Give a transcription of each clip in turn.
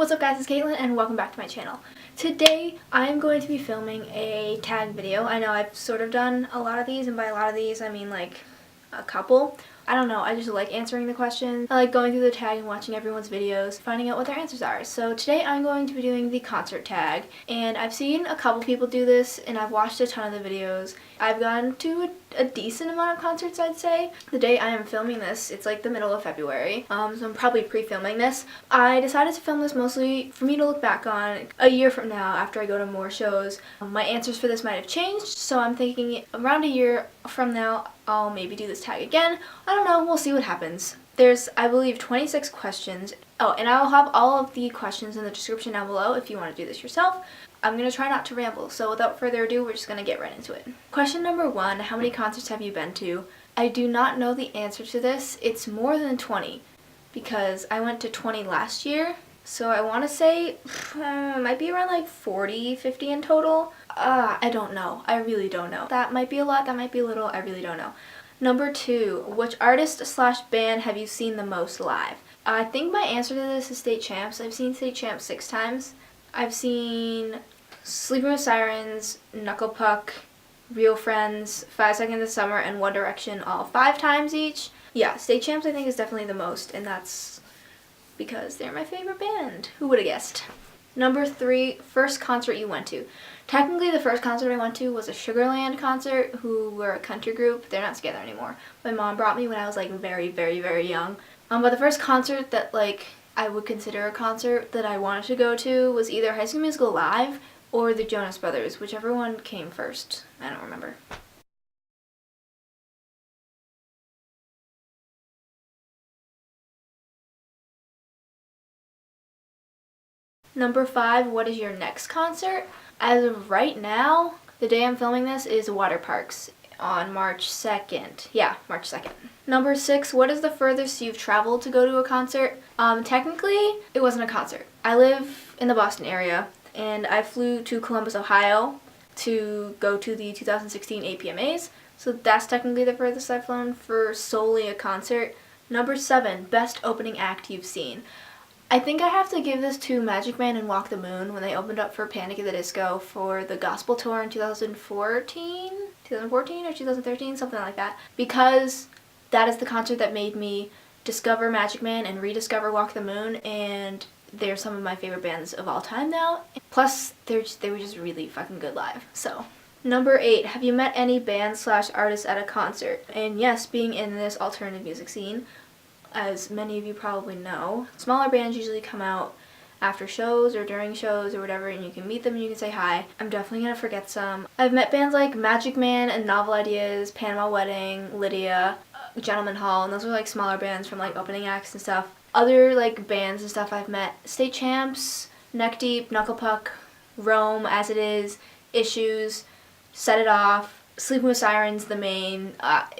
What's up guys, it's Caitlin and welcome back to my channel. Today I'm going to be filming a tag video. I know I've sort of done a lot of these, and by a lot of these I mean like a couple. I don't know, I just like answering the questions. I like going through the tag and watching everyone's videos, finding out what their answers are. So today I'm going to be doing the concert tag, and I've seen a couple people do this and I've watched a ton of the videos. I've gone to a decent amount of concerts, I'd say. The day I am filming this, it's like the middle of February, so I'm probably pre-filming this. I decided to film this mostly for me to look back on a year from now after I go to more shows. My answers for this might have changed, so I'm thinking around a year from now I'll maybe do this tag again. I don't know, we'll see what happens. There's, I believe, 26 questions. Oh, and I'll have all of the questions in the description down below if you want to do this yourself. I'm going to try not to ramble, so without further ado, we're just going to get right into it. Question number 1, how many concerts have you been to? I do not know the answer to this. It's more than 20, because I went to 20 last year, so I want to say it might be around like 40, 50 in total. I don't know. I really don't know. That might be a lot, that might be a little, I really don't know. Number 2, which artist/band have you seen the most live? I think my answer to this is State Champs. I've seen State Champs 6 times. I've seen Sleeping with Sirens, Knuckle Puck, Real Friends, 5 Seconds of Summer, and One Direction all 5 times each. Yeah, State Champs I think is definitely the most, and that's because they're my favorite band. Who would have guessed? Number 3, first concert you went to. Technically, the first concert I went to was a Sugarland concert, who were a country group. They're not together anymore. My mom brought me when I was like very, very, very young. But the first concert that like I would consider a concert that I wanted to go to was either High School Musical Live or the Jonas Brothers, whichever one came first. I don't remember. Number 5, what is your next concert? As of right now, the day I'm filming this is Waterparks on March 2nd. Yeah, March 2nd. Number 6, what is the furthest you've traveled to go to a concert? Technically, it wasn't a concert. I live in the Boston area, and I flew to Columbus, Ohio to go to the 2016 APMAs, so that's technically the furthest I've flown for solely a concert. Number 7, best opening act you've seen. I think I have to give this to Magic Man and Walk the Moon when they opened up for Panic at the Disco for the Gospel Tour in 2014 or 2013, something like that, because that is the concert that made me discover Magic Man and rediscover Walk the Moon, and they're some of my favorite bands of all time now. Plus, they were just really fucking good live. So, number 8, have you met any bands/artists at a concert? And yes, being in this alternative music scene, as many of you probably know, smaller bands usually come out after shows or during shows or whatever, and you can meet them and you can say hi. I'm definitely gonna forget some. I've met bands like Magic Man and Novel Ideas, Panama Wedding, Lydia, Gentleman Hall, and those are like smaller bands from like opening acts and stuff. Other like bands and stuff I've met: State Champs, Neck Deep, Knuckle Puck, Rome, As It Is, Issues, Set It Off, Sleeping with Sirens, the main.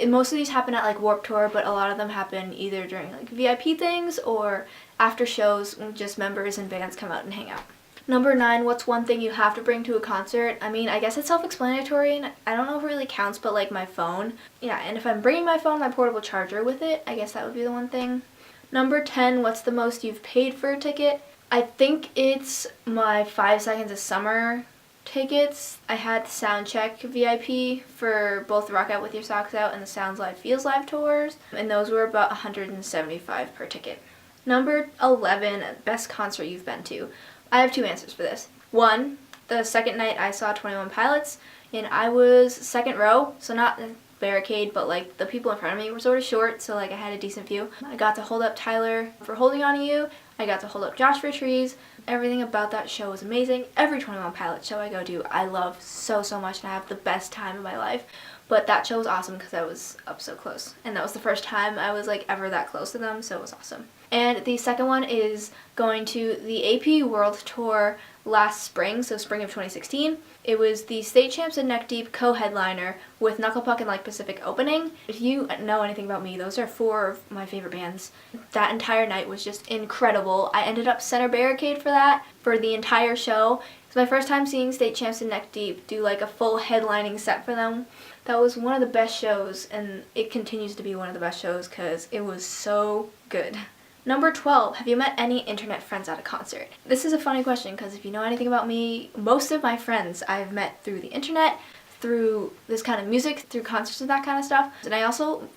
Most of these happen at like Warped Tour, but a lot of them happen either during like VIP things or after shows when just members and bands come out and hang out. Number 9, what's one thing you have to bring to a concert? I mean, I guess it's self-explanatory, and I don't know if it really counts, but like my phone. Yeah, and if I'm bringing my phone, my portable charger with it, I guess that would be the one thing. Number 10, what's the most you've paid for a ticket? I think it's my 5 Seconds of Summer tickets. I had the Soundcheck VIP for both the Rock Out With Your Socks Out and the Sounds Live Feels Live tours, and those were about $175 per ticket. Number 11, best concert you've been to. I have 2 answers for this. 1, the second night I saw 21 Pilots, and I was second row, so not a barricade, but like the people in front of me were sort of short, so like I had a decent view. I got to hold up Tyler for Holding On To You. I got to hold up Josh for Trees. Everything about that show was amazing. Every 21 Pilots show I go to, I love so much, and I have the best time of my life. But that show was awesome because I was up so close, and that was the first time I was like ever that close to them, so it was awesome. And the second one is going to the AP World Tour last spring, so spring of 2016. It was the State Champs and Neck Deep co-headliner with Knuckle Puck and Like Pacific opening. If you know anything about me, those are 4 of my favorite bands. That entire night was just incredible. I ended up center barricade for that for the entire show. It's my first time seeing State Champs and Neck Deep do like a full headlining set for them. That was one of the best shows, and it continues to be one of the best shows because it was so good. Number 12, have you met any internet friends at a concert? This is a funny question because if you know anything about me, most of my friends I've met through the internet, through this kind of music, through concerts and that kind of stuff. And I also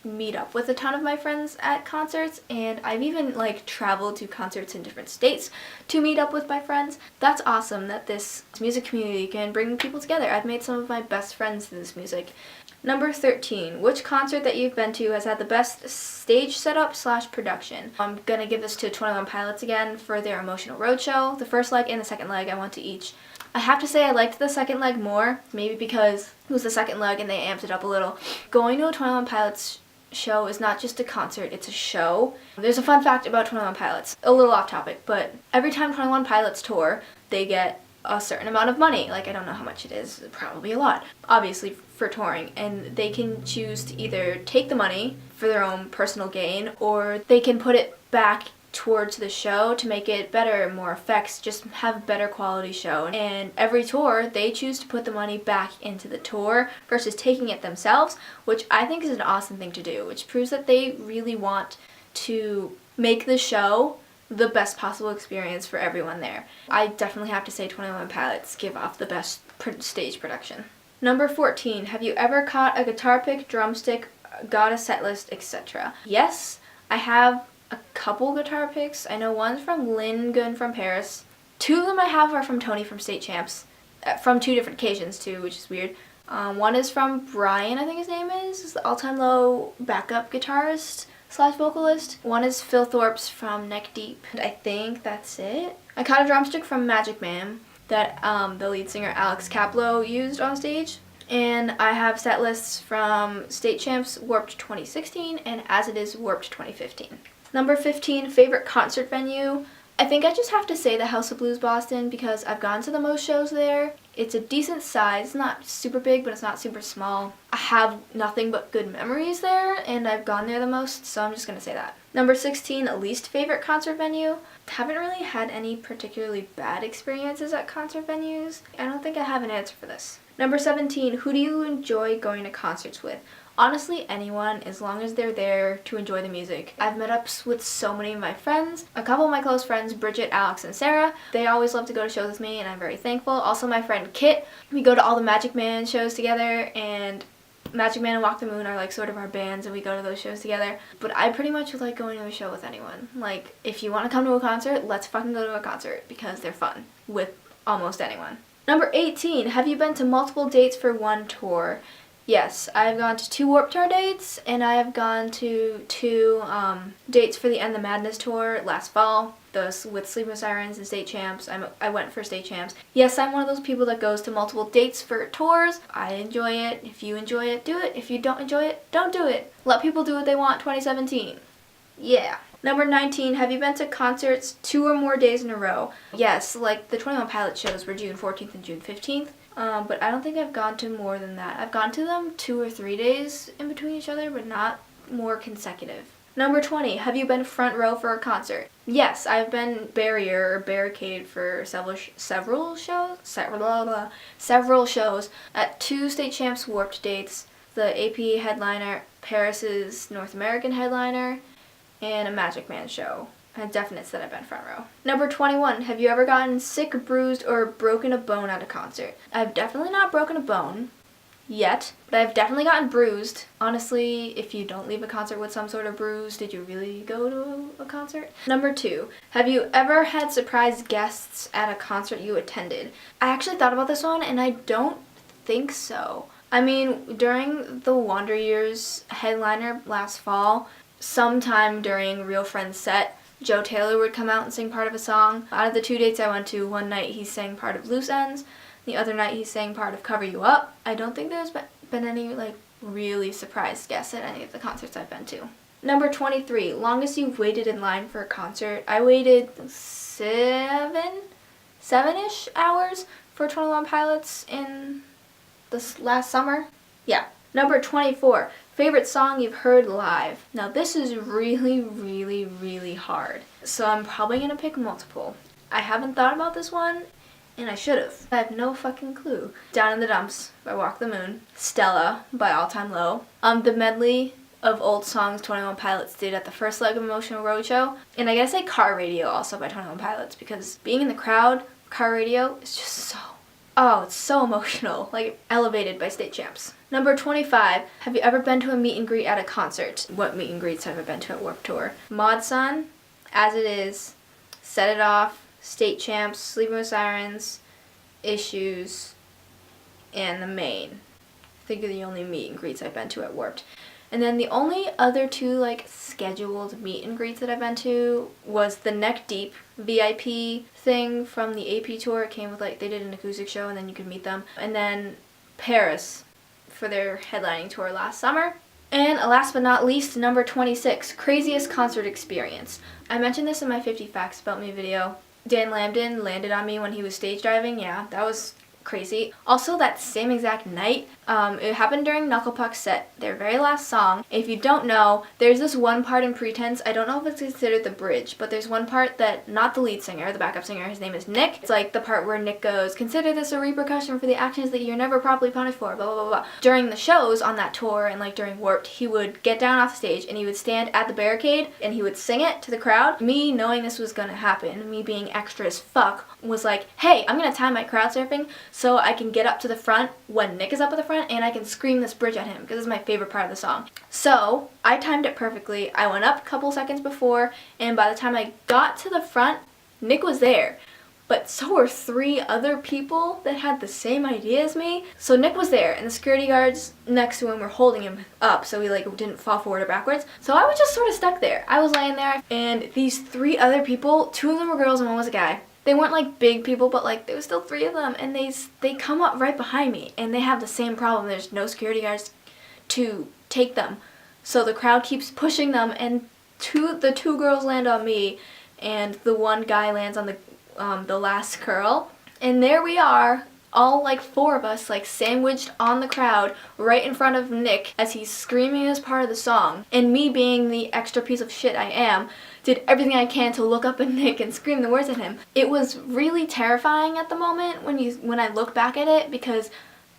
meet up with a ton of my friends at concerts, and I've even like traveled to concerts in different states to meet up with my friends. That's awesome that this music community can bring people together. I've made some of my best friends through this music. Number 13, which concert that you've been to has had the best stage setup / production? I'm gonna give this to 21 Pilots again for their Emotional Roadshow. The first leg and the second leg I went to each. I have to say I liked the second leg more, maybe because it was the second leg and they amped it up a little. Going to a 21 Pilots show is not just a concert, it's a show. There's a fun fact about 21 Pilots, a little off topic, but every time 21 Pilots tour, they get a certain amount of money. Like, I don't know how much it is, probably a lot, obviously, for touring, and they can choose to either take the money for their own personal gain, or they can put it back towards the show to make it better, more effects, just have better quality show. And every tour, they choose to put the money back into the tour versus taking it themselves, which I think is an awesome thing to do, which proves that they really want to make the show the best possible experience for everyone there. I definitely have to say 21 Pilots give off the best stage production. Number 14, have you ever caught a guitar pick, drumstick, got a set list, etc.? Yes, I have a couple guitar picks. I know one's from Lynn Gunn from Paris. Two of them I have are from Tony from State Champs, from two different occasions too, which is weird. One is from Brian, I think his name is the All Time Low backup guitarist / vocalist. One is Phil Thorpe's from Neck Deep. And I think that's it. I caught a drumstick from Magic Man that the lead singer Alex Caplow used on stage. And I have set lists from State Champs Warped 2016 and As It Is Warped 2015. Number 15, favorite concert venue. I think I just have to say the House of Blues Boston because I've gone to the most shows there. It's a decent size, it's not super big, but it's not super small. I have nothing but good memories there, and I've gone there the most, so I'm just gonna say that. Number 16, least favorite concert venue. Haven't really had any particularly bad experiences at concert venues. I don't think I have an answer for this. Number 17, who do you enjoy going to concerts with? Honestly, anyone, as long as they're there to enjoy the music. I've met up with so many of my friends. A couple of my close friends, Bridget, Alex, and Sarah, they always love to go to shows with me, and I'm very thankful. Also, my friend Kit, we go to all the Magic Man shows together, and Magic Man and Walk the Moon are like sort of our bands, and we go to those shows together. But I pretty much like going to a show with anyone. Like, if you want to come to a concert, let's fucking go to a concert, because they're fun with almost anyone. Number 18, have you been to multiple dates for one tour? Yes, I've gone to 2 Warped Tour dates, and I have gone to 2 dates for the End the Madness tour last fall. Those with Sleep with Sirens and State Champs. I went for State Champs. Yes, I'm one of those people that goes to multiple dates for tours. I enjoy it. If you enjoy it, do it. If you don't enjoy it, don't do it. Let people do what they want 2017. Yeah. Number 19, have you been to concerts 2 or more days in a row? Yes, like the 21 Pilots shows were June 14th and June 15th. But I don't think I've gone to more than that. I've gone to them 2 or 3 days in between each other, but not more consecutive. Number 20, have you been front row for a concert? Yes, I've been barricade for several shows at 2 State Champs Warped dates, the AP headliner, Paris's North American headliner, and a Magic Man show. Definites that I've been front row. Number 21, have you ever gotten sick, bruised, or broken a bone at a concert? I've definitely not broken a bone yet, but I've definitely gotten bruised. Honestly, if you don't leave a concert with some sort of bruise, did you really go to a concert? Number 2, have you ever had surprise guests at a concert you attended? I actually thought about this one, and I don't think so. I mean, during the Wonder Years headliner last fall, sometime during Real Friends set, Joe Taylor would come out and sing part of a song. Out of the 2 dates I went to, one night he sang part of Loose Ends, the other night he sang part of Cover You Up. I don't think there's been any like really surprised guests at any of the concerts I've been to. Number 23, longest you've waited in line for a concert. I waited 7-ish hours for 21 Pilots in this last summer. Yeah. Number 24, favorite song you've heard live. Now this is really, really, really hard, so I'm probably going to pick multiple. I haven't thought about this one, and I should have. I have no fucking clue. Down in the Dumps by Walk the Moon, Stella by All Time Low, the medley of old songs 21 Pilots did at the first leg of Emotional Roadshow. And I gotta say Car Radio also by 21 Pilots, because being in the crowd, Car Radio is just so, oh, it's so emotional, like elevated by State Champs. Number 25, have you ever been to a meet and greet at a concert? What meet and greets have I been to at Warped Tour? Mod Sun, As It Is, Set It Off, State Champs, Sleeping with Sirens, Issues, and The Main. I think are the only meet and greets I've been to at Warped. And then the only other two like scheduled meet and greets that I've been to was the Neck Deep VIP thing from the AP tour. It came with like, they did an acoustic show and then you could meet them. And then Paris for their headlining tour last summer. And last but not least, number 26, craziest concert experience. I mentioned this in my 50 Facts About Me video. Dan Lambden landed on me when he was stage driving. Yeah, that was crazy. Also, that same exact night, it happened during Knuckle Puck's set, their very last song. If you don't know, there's this one part in Pretense, I don't know if it's considered the bridge, but there's one part that, not the lead singer, the backup singer, his name is Nick. It's like the part where Nick goes, consider this a repercussion for the actions that you're never properly punished for, blah, blah, blah, blah. During the shows on that tour and like during Warped, he would get down off the stage and he would stand at the barricade and he would sing it to the crowd. Me knowing this was gonna happen, me being extra as fuck, was like, hey, I'm gonna time my crowd surfing so I can get up to the front when Nick is up at the front and I can scream this bridge at him because it's my favorite part of the song. So I timed it perfectly. I went up a couple seconds before, and by the time I got to the front, Nick was there. But so were 3 other people that had the same idea as me. So Nick was there, and the security guards next to him were holding him up so he like didn't fall forward or backwards. So I was just sort of stuck there. I was laying there, and these 3 other people, 2 of them were girls and 1 was a guy. They weren't like big people, but like there was still 3 of them, and they come up right behind me, and they have the same problem. There's no security guards to take them, so the crowd keeps pushing them, and the 2 girls land on me, and the 1 guy lands on the last girl, and there we are, all like 4 of us like sandwiched on the crowd right in front of Nick as he's screaming as part of the song, and me being the extra piece of shit I am, did everything I can to look up at Nick and scream the words at him. It was really terrifying at the moment when I look back at it, because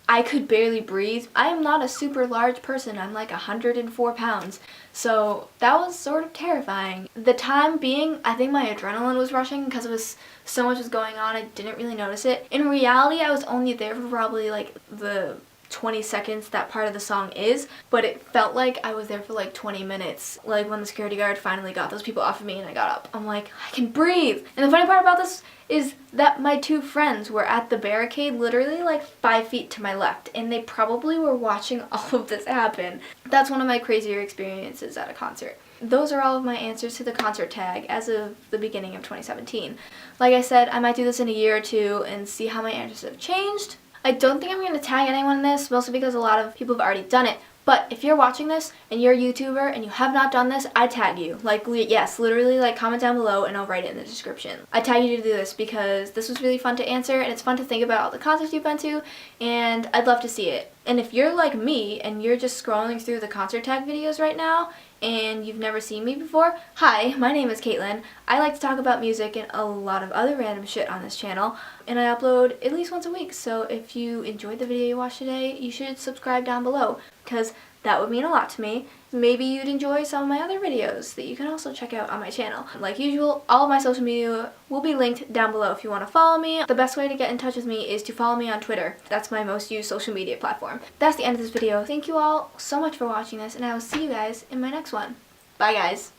I could barely breathe. I am not a super large person. I'm like 104 pounds. So that was sort of terrifying. The time being, I think my adrenaline was rushing because it was so much was going on. I didn't really notice it. In reality, I was only there for probably like the 20 seconds that part of the song is, but it felt like I was there for like 20 minutes. Like when the security guard finally got those people off of me and I got up, I'm like, I can breathe. And the funny part about this is that my 2 friends were at the barricade literally like 5 feet to my left, and they probably were watching all of this happen. That's one of my crazier experiences at a concert. Those are all of my answers to the concert tag as of the beginning of 2017. Like I said, I might do this in a year or 2 and see how my answers have changed. I don't think I'm going to tag anyone in this, mostly because a lot of people have already done it. But if you're watching this and you're a YouTuber and you have not done this, I tag you. Like, yes, literally, like, comment down below and I'll write it in the description. I tag you to do this because this was really fun to answer, and it's fun to think about all the concerts you've been to, and I'd love to see it. And if you're like me and you're just scrolling through the concert tag videos right now and you've never seen me before, hi, my name is Caitlin. I like to talk about music and a lot of other random shit on this channel, and I upload at least once a week. So if you enjoyed the video you watched today, you should subscribe down below, because that would mean a lot to me. Maybe you'd enjoy some of my other videos that you can also check out on my channel. Like usual, all of my social media will be linked down below if you want to follow me. The best way to get in touch with me is to follow me on Twitter. That's my most used social media platform. That's the end of this video. Thank you all so much for watching this, and I will see you guys in my next one. Bye guys.